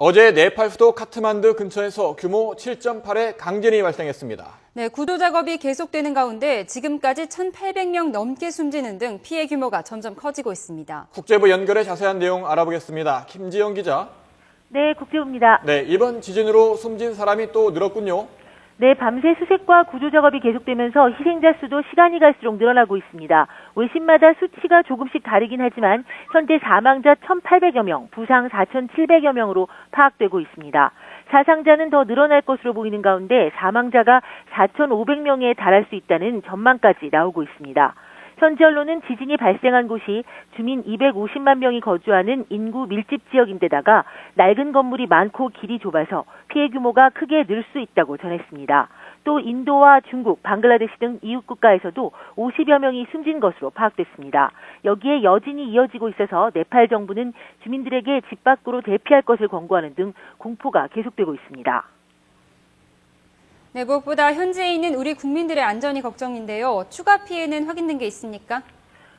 어제 네팔 수도 카트만두 근처에서 규모 7.8의 강진이 발생했습니다. 네, 구조 작업이 계속되는 가운데 지금까지 1,800명 넘게 숨지는 등 피해 규모가 점점 커지고 있습니다. 국제부 연결의 자세한 내용 알아보겠습니다. 김지영 기자. 네, 국제부입니다. 네, 이번 지진으로 숨진 사람이 또 늘었군요. 네, 밤새 수색과 구조 작업이 계속되면서 희생자 수도 시간이 갈수록 늘어나고 있습니다. 외신마다 수치가 조금씩 다르긴 하지만 현재 사망자 1,800여 명, 부상 4,700여 명으로 파악되고 있습니다. 사상자는 더 늘어날 것으로 보이는 가운데 사망자가 4,500명에 달할 수 있다는 전망까지 나오고 있습니다. 현지 언론은 지진이 발생한 곳이 주민 250만 명이 거주하는 인구 밀집 지역인데다가 낡은 건물이 많고 길이 좁아서 피해 규모가 크게 늘 수 있다고 전했습니다. 또 인도와 중국, 방글라데시 등 이웃 국가에서도 50여 명이 숨진 것으로 파악됐습니다. 여기에 여진이 이어지고 있어서 네팔 정부는 주민들에게 집 밖으로 대피할 것을 권고하는 등 공포가 계속되고 있습니다. 네, 무엇보다 현지에 있는 우리 국민들의 안전이 걱정인데요. 추가 피해는 확인된 게 있습니까?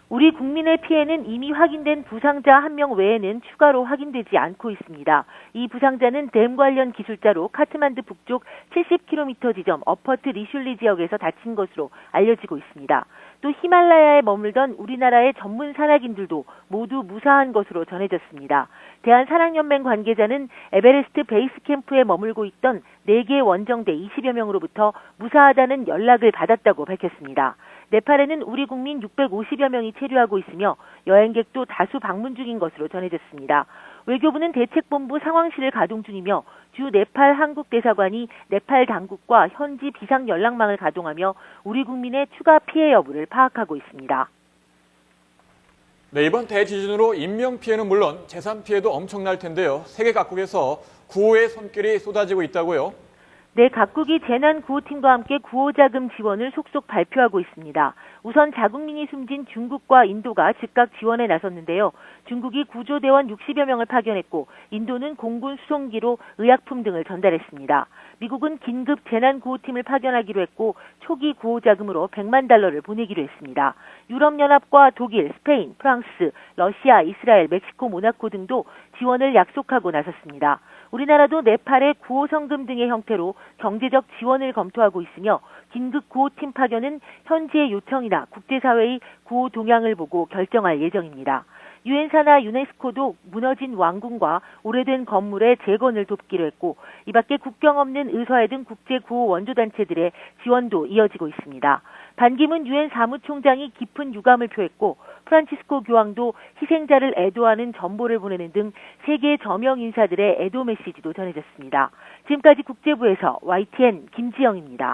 우리 국민의 피해는 이미 확인된 부상자 1명 외에는 추가로 확인되지 않고 있습니다. 이 부상자는 댐 관련 기술자로 카트만두 북쪽 70km 지점 어퍼트 리슐리 지역에서 다친 것으로 알려지고 있습니다. 또 히말라야에 머물던 우리나라의 전문 산악인들도 모두 무사한 것으로 전해졌습니다. 대한산악연맹 관계자는 에베레스트 베이스 캠프에 머물고 있던 4개 원정대 20여 명으로부터 무사하다는 연락을 받았다고 밝혔습니다. 네팔에는 우리 국민 650여 명이 체류하고 있으며 여행객도 다수 방문 중인 것으로 전해졌습니다. 외교부는 대책본부 상황실을 가동 중이며 주 네팔 한국 대사관이 네팔 당국과 현지 비상 연락망을 가동하며 우리 국민의 추가 피해 여부를 파악하고 있습니다. 네, 이번 대지진으로 인명 피해는 물론 재산 피해도 엄청날 텐데요. 세계 각국에서 구호의 손길이 쏟아지고 있다고요? 네, 각국이 재난구호팀과 함께 구호자금 지원을 속속 발표하고 있습니다. 우선 자국민이 숨진 중국과 인도가 즉각 지원에 나섰는데요. 중국이 구조대원 60여 명을 파견했고 인도는 공군 수송기로 의약품 등을 전달했습니다. 미국은 긴급 재난구호팀을 파견하기로 했고 초기 구호자금으로 100만 달러를 보내기로 했습니다. 유럽연합과 독일, 스페인, 프랑스, 러시아, 이스라엘, 멕시코, 모나코 등도 지원을 약속하고 나섰습니다. 우리나라도 네팔의 구호성금 등의 형태로 경제적 지원을 검토하고 있으며 긴급 구호팀 파견은 현지의 요청이나 국제사회의 구호 동향을 보고 결정할 예정입니다. 유엔사나 유네스코도 무너진 왕궁과 오래된 건물의 재건을 돕기로 했고 이 밖에 국경 없는 의사회 등 국제구호 원조단체들의 지원도 이어지고 있습니다. 반기문 유엔 사무총장이 깊은 유감을 표했고 프란치스코 교황도 희생자를 애도하는 전보를 보내는 등 세계 저명 인사들의 애도 메시지도 전해졌습니다. 지금까지 국제부에서 YTN 김지영입니다.